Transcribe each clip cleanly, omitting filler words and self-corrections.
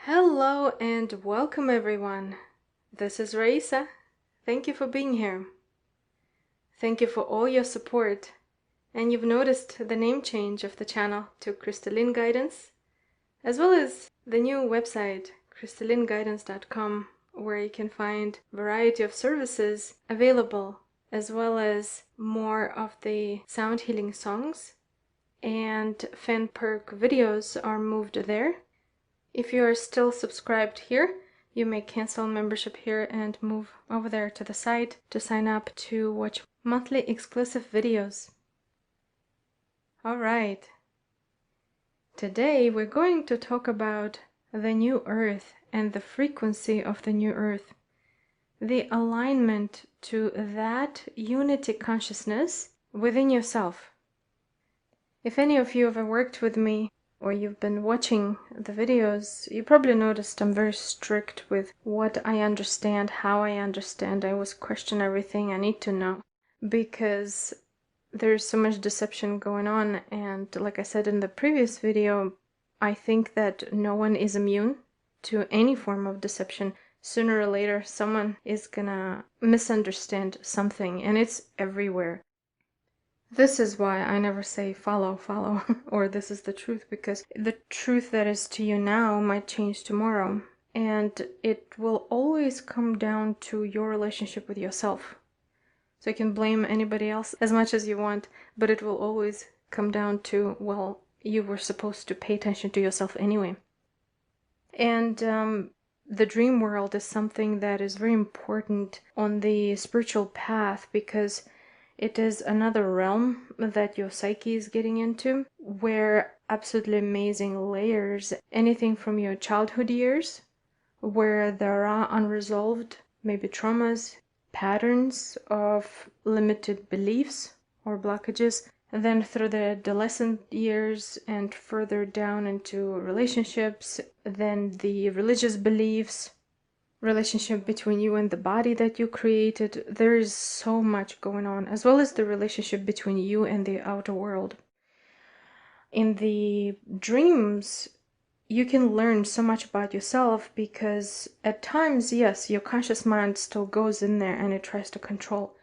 Hello and welcome everyone. This is Raisa. Thank you for being here. Thank you for all your support. And you've noticed the name change of the channel to Crystalline Guidance, as well as the new website, crystallineguidance.com, where you can find a variety of services available, as well as more of the sound healing songs. And fan perk videos are moved there. If you are still subscribed here, you may cancel membership here and move over there to the site to sign up to watch monthly exclusive videos. Alright, today we're going to talk about the new earth and the frequency of the new earth, the alignment to that unity consciousness within yourself. If any of you ever worked with me, or you've been watching the videos, you probably noticed I'm very strict with what I understand, how I understand. I always question everything. I need to know because there's so much deception going on. And like I said in the previous video, I think that no one is immune to any form of deception. Sooner or later, someone is gonna misunderstand something, and it's everywhere. This is why I never say follow, or this is the truth, because the truth that is to you now might change tomorrow. And it will always come down to your relationship with yourself. So you can blame anybody else as much as you want, but it will always come down to, well, you were supposed to pay attention to yourself anyway. And the dream world is something that is very important on the spiritual path, because it is another realm that your psyche is getting into, where absolutely amazing layers, anything from your childhood years, where there are unresolved, maybe traumas, patterns of limited beliefs or blockages, and then through the adolescent years and further down into relationships, then the religious beliefs, relationship between you and the body that you created. There is so much going on, as well as the relationship between you and the outer world. In the dreams, you can learn so much about yourself, because at times, yes, your conscious mind still goes in there and it tries to control.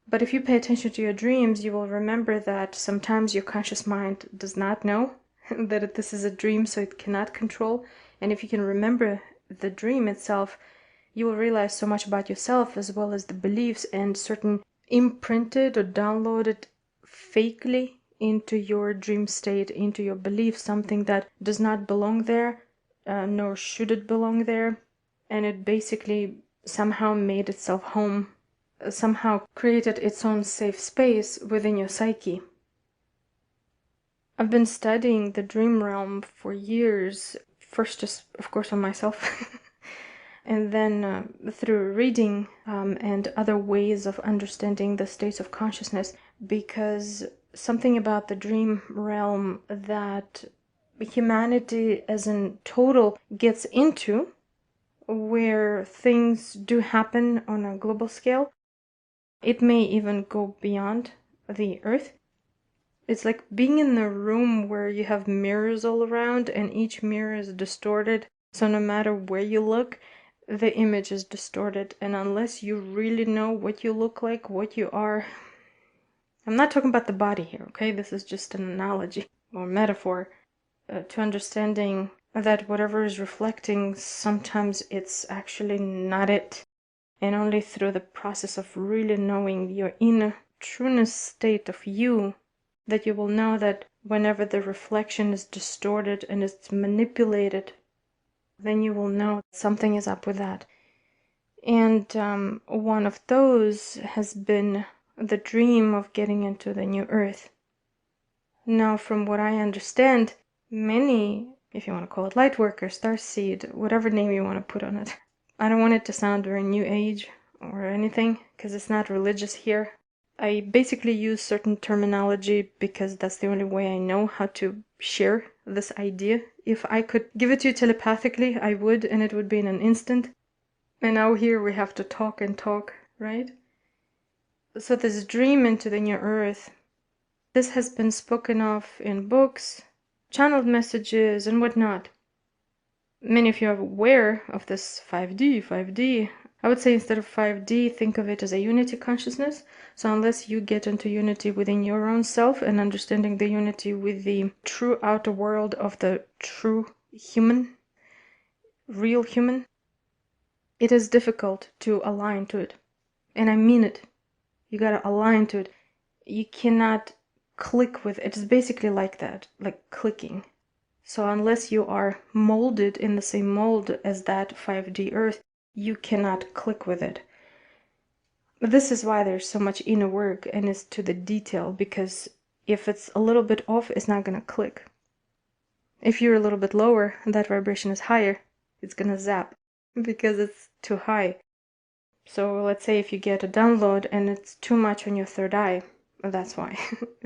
But if you pay attention to your dreams, you will remember that sometimes your conscious mind does not know that this is a dream, so it cannot control. And if you can remember the dream itself, you will realize so much about yourself, as well as the beliefs and certain imprinted or downloaded fakely into your dream state, into your belief, something that does not belong there, nor should it belong there. And it basically somehow made itself home, somehow created its own safe space within your psyche. I've been studying the dream realm for years, first just, of course, on myself, and then through reading and other ways of understanding the states of consciousness, because something about the dream realm that humanity as in total gets into, where things do happen on a global scale. It may even go beyond the earth. It's like being in a room where you have mirrors all around, and each mirror is distorted. So no matter where you look, the image is distorted. And unless you really know what you look like, what you are, I'm not talking about the body here, okay? This is just an analogy or metaphor to understanding that whatever is reflecting, sometimes it's actually not it. And only through the process of really knowing your inner trueness state of you, that you will know that whenever the reflection is distorted and it's manipulated, then you will know something is up with that. And one of those has been the dream of getting into the new earth. Now, from what I understand, many, if you want to call it light worker, starseed, whatever name you want to put on it, I don't want it to sound very new age or anything, because it's not religious here. I basically use certain terminology because that's the only way I know how to share this idea. If I could give it to you telepathically, I would, and it would be in an instant. And now here we have to talk and talk, right? So this dream into the new earth, this has been spoken of in books, channeled messages, and whatnot. Many of you are aware of this 5D. 5D, I would say instead of 5D, think of it as a unity consciousness. So unless you get into unity within your own self and understanding the unity with the true outer world of the true human, real human, it is difficult to align to it. And I mean it. You gotta align to it. You cannot click with it. It's basically like that, like clicking. So unless you are molded in the same mold as that 5D earth, you cannot click with it. But this is why there's so much inner work and it's to the detail, because if it's a little bit off, it's not gonna click. If you're a little bit lower and that vibration is higher, it's gonna zap because it's too high. So let's say if you get a download and it's too much on your third eye, that's why,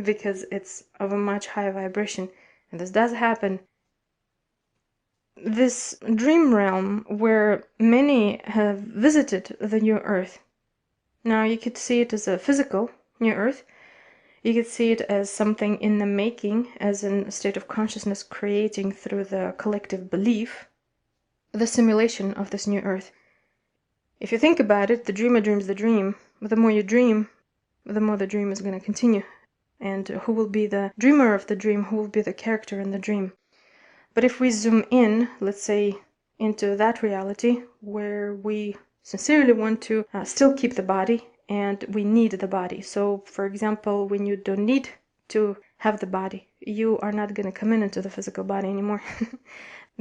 because it's of a much higher vibration. And this does happen. This dream realm where many have visited the new earth. Now you could see it as a physical new earth. You could see it as something in the making, as in a state of consciousness creating through the collective belief, the simulation of this new earth. If you think about it, the dreamer dreams the dream. But the more you dream, the more the dream is going to continue. And who will be the dreamer of the dream? Who will be the character in the dream? But if we zoom in, let's say, into that reality where we sincerely want to still keep the body and we need the body. So, for example, when you don't need to have the body, you are not going to come into the physical body anymore.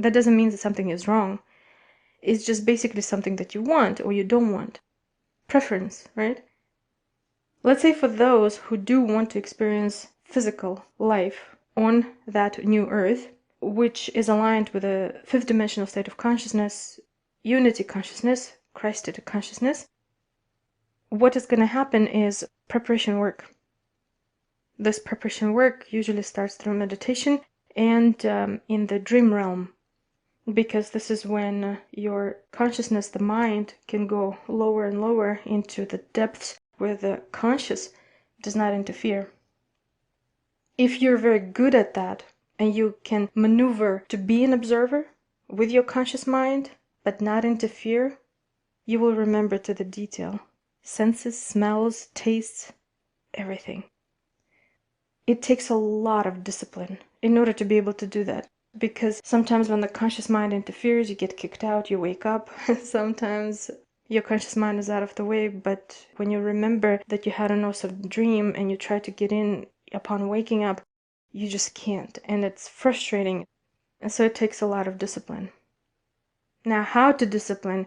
That doesn't mean that something is wrong. It's just basically something that you want or you don't want. Preference, right? Let's say for those who do want to experience physical life on that new earth, which is aligned with a fifth dimensional state of consciousness, unity consciousness, Christed consciousness, what is going to happen is preparation work. This preparation work usually starts through meditation and in the dream realm, because this is when your consciousness, the mind, can go lower and lower into the depths where the conscious does not interfere. If you're very good at that, and you can maneuver to be an observer with your conscious mind, but not interfere, you will remember to the detail. Senses, smells, tastes, everything. It takes a lot of discipline in order to be able to do that. Because sometimes when the conscious mind interferes, you get kicked out, you wake up. Sometimes your conscious mind is out of the way, but when you remember that you had an awesome dream and you try to get in upon waking up, you just can't, and it's frustrating. And so it takes a lot of discipline. Now, how to discipline?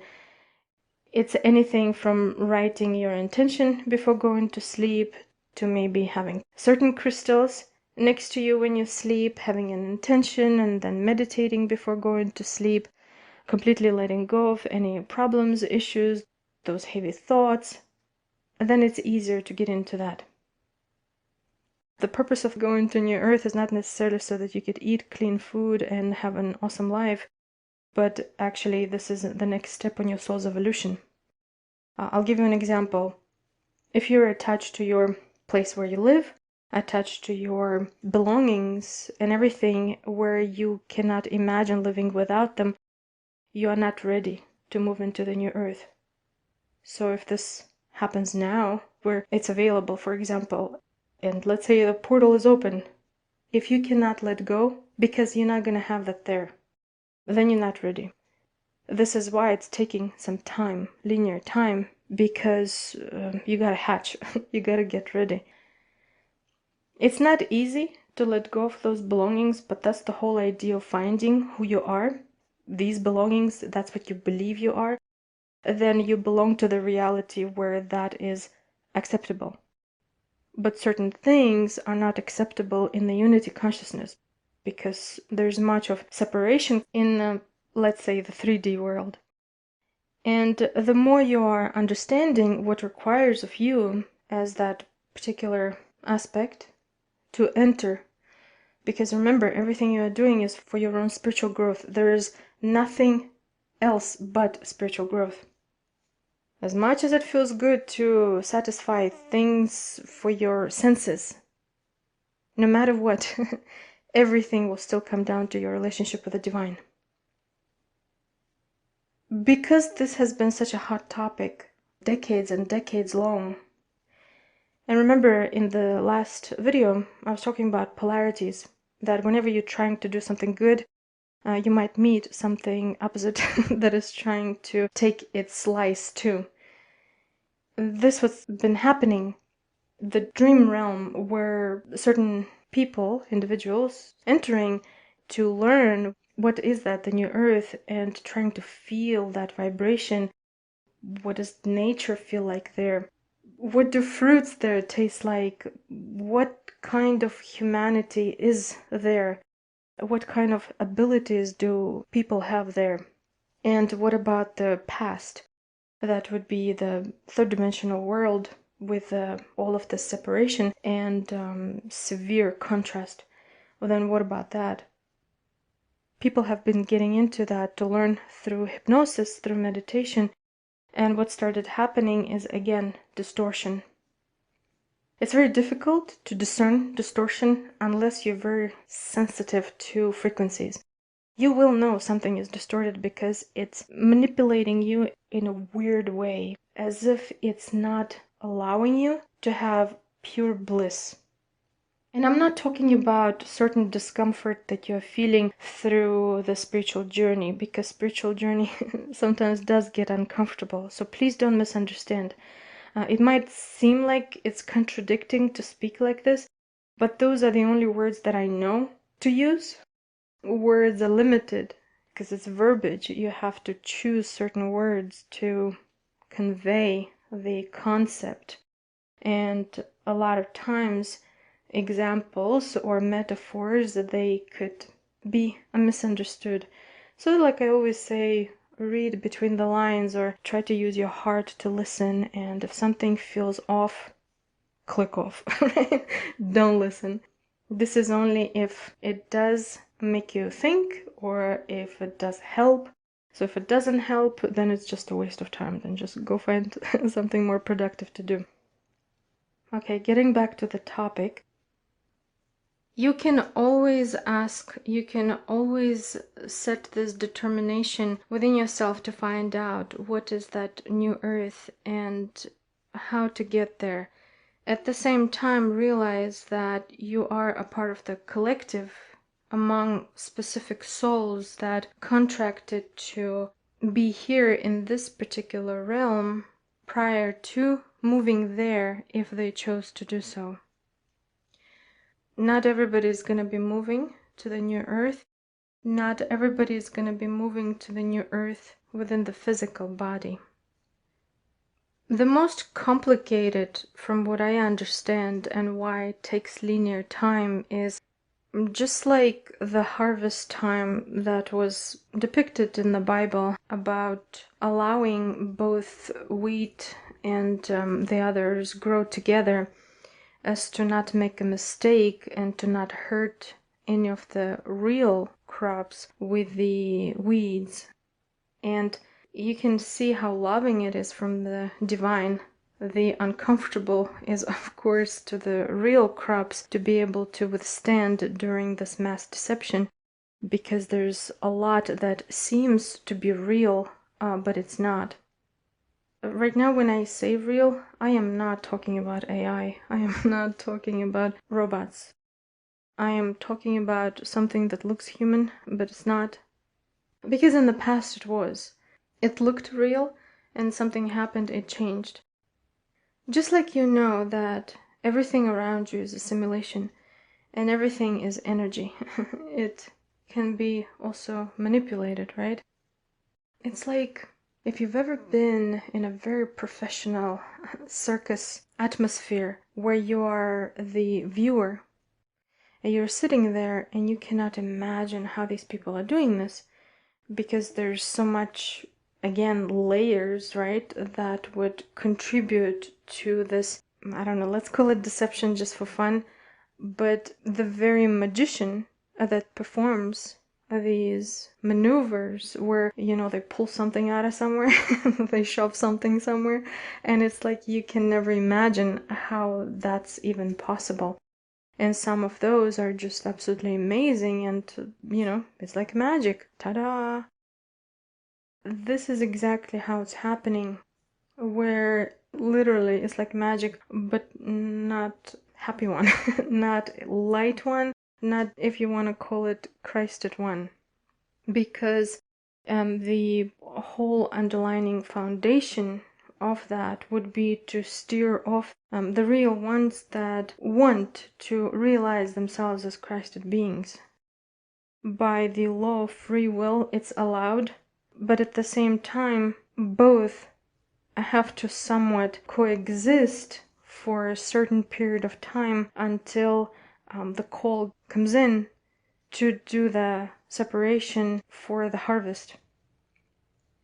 It's anything from writing your intention before going to sleep to maybe having certain crystals next to you when you sleep, having an intention, and then meditating before going to sleep, completely letting go of any problems, issues, those heavy thoughts. And then it's easier to get into that. The purpose of going to New Earth is not necessarily so that you could eat clean food and have an awesome life, but actually this is the next step on your soul's evolution. I'll give you an example. If you're attached to your place where you live, attached to your belongings and everything where you cannot imagine living without them, you are not ready to move into the new earth. So if this happens now, where it's available, for example, and let's say the portal is open, if you cannot let go because you're not going to have that there, then you're not ready. This is why it's taking some time, linear time, because you gotta hatch, you gotta get ready. It's not easy to let go of those belongings, but that's the whole idea of finding who you are. These belongings, that's what you believe you are. Then you belong to the reality where that is acceptable. But certain things are not acceptable in the unity consciousness, because there's much of separation in, let's say, the 3D world. And the more you are understanding what requires of you as that particular aspect to enter, because remember, everything you are doing is for your own spiritual growth. There is nothing else but spiritual growth. As much as it feels good to satisfy things for your senses, no matter what, everything will still come down to your relationship with the divine. Because this has been such a hot topic, decades and decades long. And remember, in the last video, I was talking about polarities, that whenever you're trying to do something good, you might meet something opposite that is trying to take its slice too. This what's been happening. The dream realm, where certain people, individuals, entering to learn what is that, the new earth, and trying to feel that vibration. What does nature feel like there? What do fruits there taste like? What kind of humanity is there? What kind of abilities do people have there? And what about the past? That would be the third dimensional world with all of the separation and severe contrast. Well, then what about that? People have been getting into that to learn through hypnosis, through meditation, and what started happening is, again, distortion. It's very difficult to discern distortion unless you're very sensitive to frequencies. You will know something is distorted because it's manipulating you in a weird way, as if it's not allowing you to have pure bliss. And I'm not talking about certain discomfort that you're feeling through the spiritual journey, because spiritual journey sometimes does get uncomfortable. So please don't misunderstand. It might seem like it's contradicting to speak like this, but those are the only words that I know to use. Words are limited because it's verbiage. You have to choose certain words to convey the concept. And a lot of times, examples or metaphors, they could be misunderstood. So like I always say, read between the lines or try to use your heart to listen, and if something feels off, click off. Don't listen. This is only if it does make you think or if it does help. So if it doesn't help, then it's just a waste of time. Then just go find something more productive to do. Okay, getting back to the topic. You can always ask, you can always set this determination within yourself to find out what is that new earth and how to get there. At the same time, realize that you are a part of the collective among specific souls that contracted to be here in this particular realm prior to moving there if they chose to do so. Not everybody is going to be moving to the new earth. Not everybody is going to be moving to the new earth within the physical body. The most complicated, from what I understand, and why it takes linear time is just like the harvest time that was depicted in the Bible about allowing both wheat and the others grow together, as to not make a mistake and to not hurt any of the real crops with the weeds. And you can see how loving it is from the divine. The uncomfortable is, of course, to the real crops to be able to withstand during this mass deception, because there's a lot that seems to be real, but it's not. Right now, when I say real, I am not talking about AI. I am not talking about robots. I am talking about something that looks human, but it's not. Because in the past it was. It looked real, and something happened, it changed. Just like you know that everything around you is a simulation, and everything is energy. It can be also manipulated, right? It's like if you've ever been in a very professional circus atmosphere where you are the viewer and you're sitting there and you cannot imagine how these people are doing this, because there's so much, again, layers, right, that would contribute to this, I don't know, let's call it deception just for fun, but the very magician that performs these maneuvers where, you know, they pull something out of somewhere, they shove something somewhere, and it's like you can never imagine how that's even possible. And some of those are just absolutely amazing, and, you know, it's like magic. Ta-da! this is exactly how it's happening, where literally it's like magic, but not happy one, not light one, not, if you want to call it, Christed one. Because the whole underlining foundation of that would be to steer off the real ones that want to realize themselves as Christed beings. By the law of free will, it's allowed, but at the same time, both have to somewhat coexist for a certain period of time until the call comes in to do the separation for the harvest.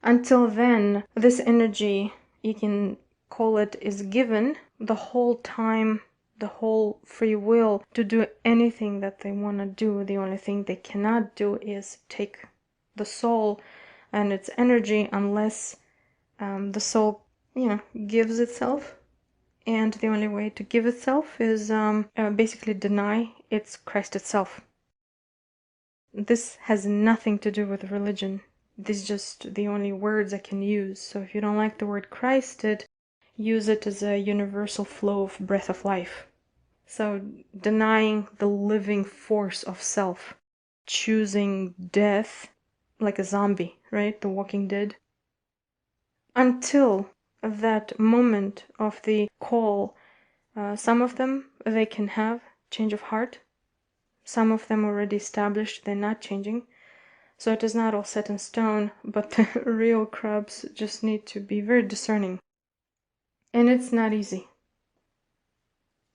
Until then, this energy, you can call it, is given the whole time, the whole free will to do anything that they want to do. The only thing they cannot do is take the soul and its energy unless the soul, gives itself. And the only way to give itself is basically deny its Christ itself. This has nothing to do with religion. This is just the only words I can use. So if you don't like the word Christed, use it as a universal flow of breath of life. So denying the living force of self, choosing death like a zombie, right? The Walking Dead. Until that moment of the call, some of them, they can have change of heart. Some of them already established, they're not changing. So it is not all set in stone, but the real crabs just need to be very discerning. And it's not easy.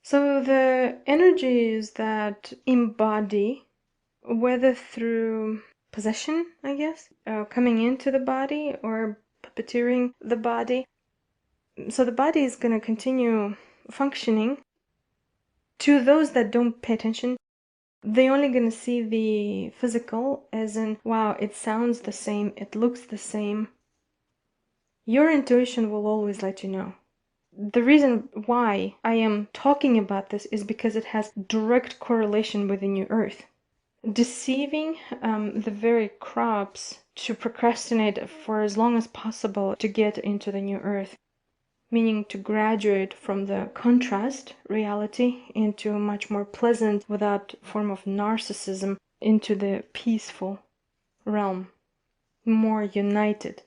So the energies that embody, whether through possession, I guess, coming into the body or puppeteering the body, so the body is going to continue functioning. To those that don't pay attention, they're only going to see the physical as in, wow, it sounds the same, it looks the same. Your intuition will always let you know. The reason why I am talking about this is because it has direct correlation with the new earth. Deceiving the very crops to procrastinate for as long as possible to get into the new earth, meaning to graduate from the contrast reality into a much more pleasant, without form of narcissism, into the peaceful realm, more united.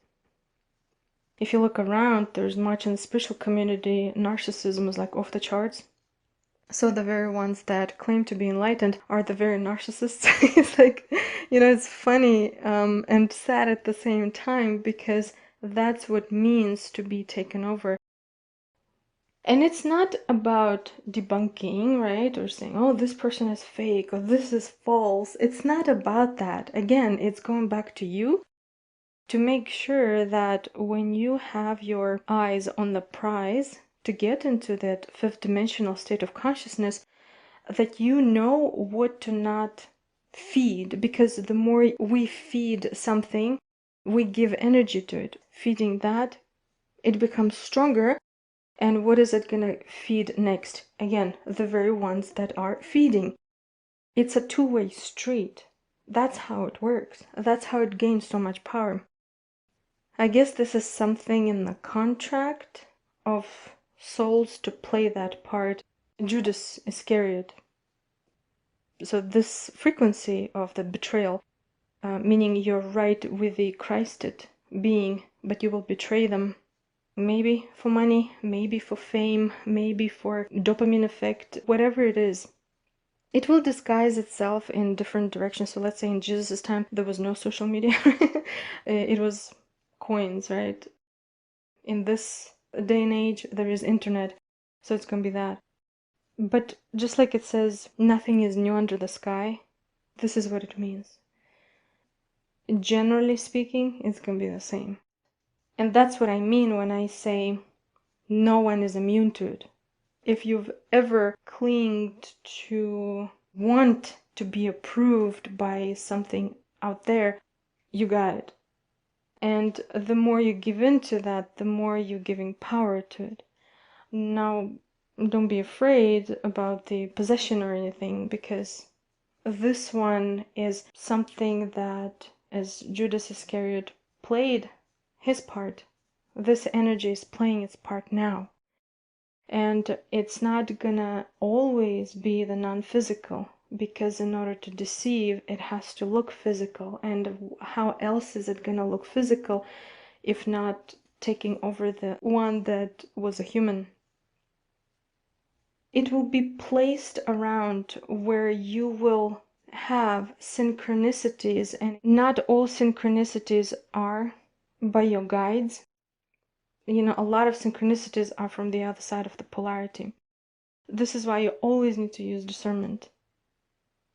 If you look around, there's much in the spiritual community, narcissism is like off the charts. So the very ones that claim to be enlightened are the very narcissists. It's like, it's funny and sad at the same time, because that's what it means to be taken over. And it's not about debunking, right? Or saying, oh, this person is fake, or this is false. It's not about that. Again, it's going back to you to make sure that when you have your eyes on the prize to get into that fifth dimensional state of consciousness, that you know what to not feed. Because the more we feed something, we give energy to it. Feeding that, it becomes stronger. And what is it gonna feed next? Again, the very ones that are feeding. It's a two-way street. That's how it works. That's how it gains so much power. I guess this is something in the contract of souls to play that part. Judas Iscariot. So this frequency of the betrayal, meaning you're right with the Christed being, but you will betray them. Maybe for money, maybe for fame, maybe for dopamine effect, whatever it is. It will disguise itself in different directions. So let's say in Jesus' time, there was no social media. It was coins, right? In this day and age, there is internet. So it's going to be that. But just like it says, nothing is new under the sky, this is what it means. Generally speaking, it's going to be the same. And that's what I mean when I say no one is immune to it. If you've ever clinged to want to be approved by something out there, you got it. And the more you give in to that, the more you're giving power to it. Now, don't be afraid about the possession or anything, because this one is something that, as Judas Iscariot played his part. This energy is playing its part now. And it's not gonna always be the non-physical, because in order to deceive, it has to look physical. And how else is it gonna look physical if not taking over the one that was a human? It will be placed around where you will have synchronicities, and not all synchronicities are by your guides. You know, a lot of synchronicities are from the other side of the polarity. This is why you always need to use discernment.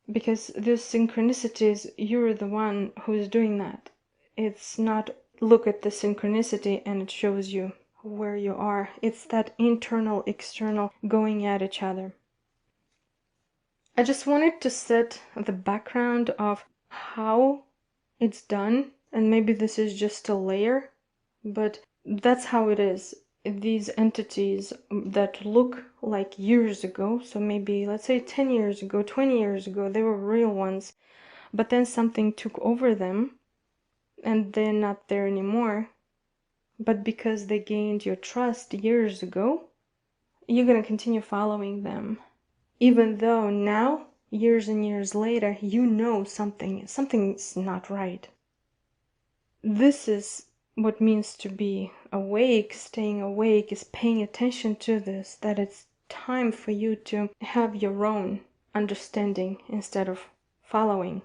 Because these synchronicities, you're the one who's doing that. It's not look at the synchronicity and it shows you where you are. It's that internal, external going at each other. I just wanted to set the background of how it's done, and maybe this is just a layer, but that's how it is. These entities that look like years ago, so maybe let's say 10 years ago, 20 years ago, they were real ones, but then something took over them and they're not there anymore. But because they gained your trust years ago, you're going to continue following them. Even though now, years and years later, you know something's not right. This is what means to be awake. Staying awake is paying attention to this, that it's time for you to have your own understanding instead of following.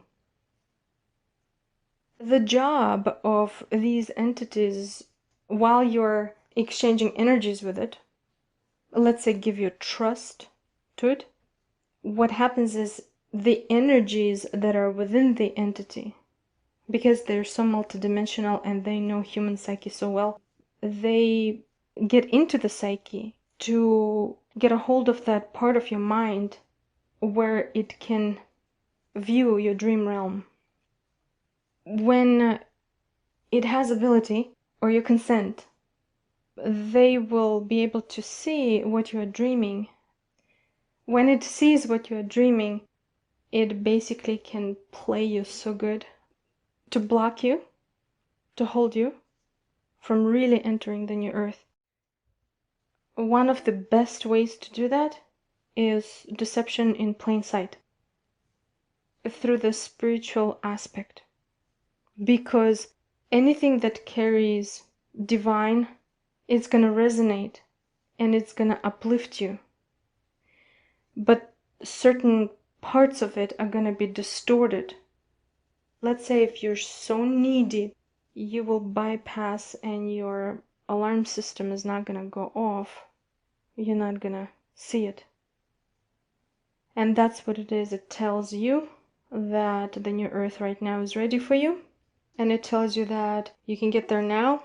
The job of these entities, while you're exchanging energies with it, let's say give you trust to it, what happens is the energies that are within the entity, because they're so multidimensional and they know human psyche so well, they get into the psyche to get a hold of that part of your mind where it can view your dream realm. When it has ability or your consent, they will be able to see what you are dreaming. When it sees what you are dreaming, it basically can play you so good to block you, to hold you from really entering the new earth. One of the best ways to do that is deception in plain sight, through the spiritual aspect. Because anything that carries divine, it's going to resonate and it's going to uplift you. But certain parts of it are going to be distorted. Let's say if you're so needy, you will bypass and your alarm system is not going to go off. You're not going to see it. And that's what it is. It tells you that the new earth right now is ready for you. And it tells you that you can get there now.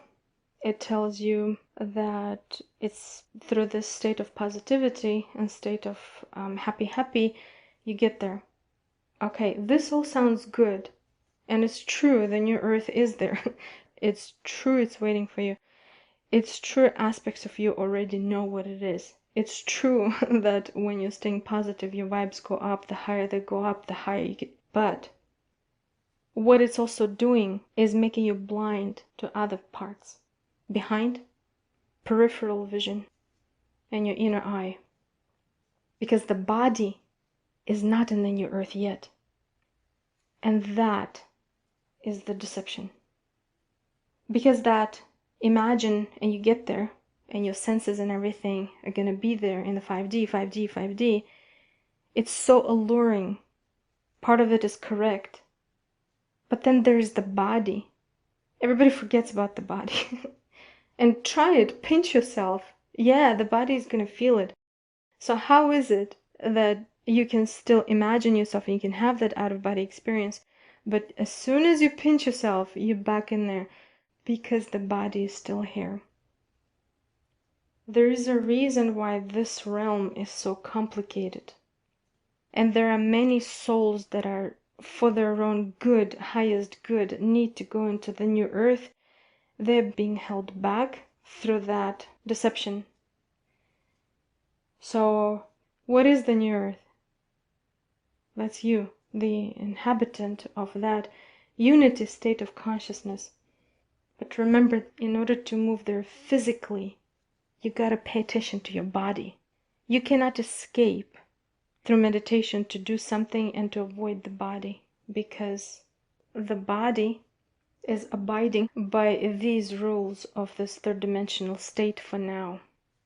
It tells you that it's through this state of positivity and state of happy, you get there. Okay, this all sounds good. And it's true, the new earth is there. It's true, it's waiting for you. It's true, aspects of you already know what it is. It's true that when you're staying positive, your vibes go up. The higher they go up, the higher you get. But what it's also doing is making you blind to other parts. Behind, peripheral vision, and your inner eye. Because the body is not in the new earth yet. And that is the deception. Because that, imagine, and you get there, and your senses and everything are gonna be there in the 5D. It's so alluring. Part of it is correct. But then there's the body. Everybody forgets about the body. And try it, pinch yourself. Yeah, the body is gonna feel it. So how is it that you can still imagine yourself and you can have that out-of-body experience, but as soon as you pinch yourself, you're back in there? Because the body is still here. There is a reason why this realm is so complicated. And there are many souls that are, for their own good, highest good, need to go into the new earth. They're being held back through that deception. So, what is the new earth? That's you, the inhabitant of that unity state of consciousness. But But remember, in order to move there physically, you gotta pay attention to your body. You cannot escape through meditation to do something and to avoid the body, because the body is abiding by these rules of this third dimensional state for now,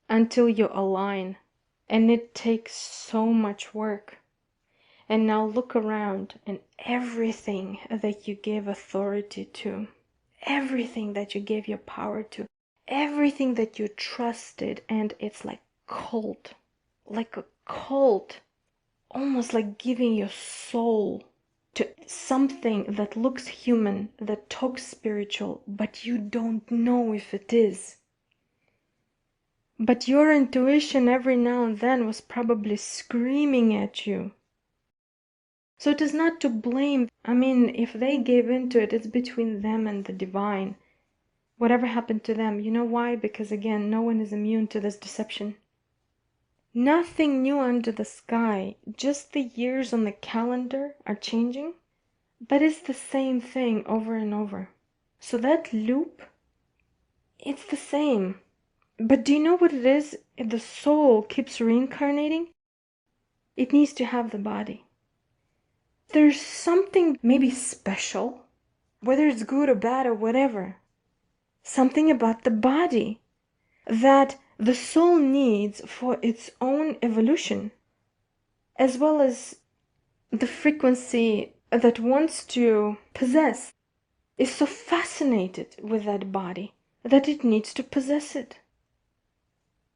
until you align. And it takes so much work. And now look around, and everything that you gave authority to, everything that you gave your power to, everything that you trusted, and it's like a cult, almost like giving your soul to something that looks human, that talks spiritual, but you don't know if it is. But your intuition every now and then was probably screaming at you. So it is not to blame. I mean, if they gave into it, it's between them and the divine. Whatever happened to them, you know why? Because again, no one is immune to this deception. Nothing new under the sky, just the years on the calendar are changing, but it's the same thing over and over. So that loop, it's the same. But do you know what it is? If the soul keeps reincarnating, it needs to have the body. There's something maybe special, whether it's good or bad or whatever, something about the body that the soul needs for its own evolution, as well as the frequency that wants to possess is so fascinated with that body that it needs to possess it.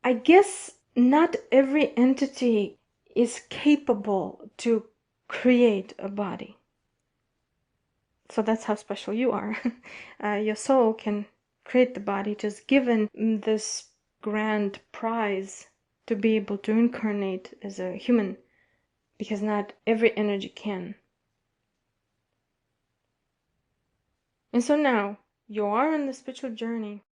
I guess not every entity is capable to create a body. So that's how special you are. Your soul can create the body, just given this grand prize to be able to incarnate as a human, because not every energy can. And so now you are on the spiritual journey.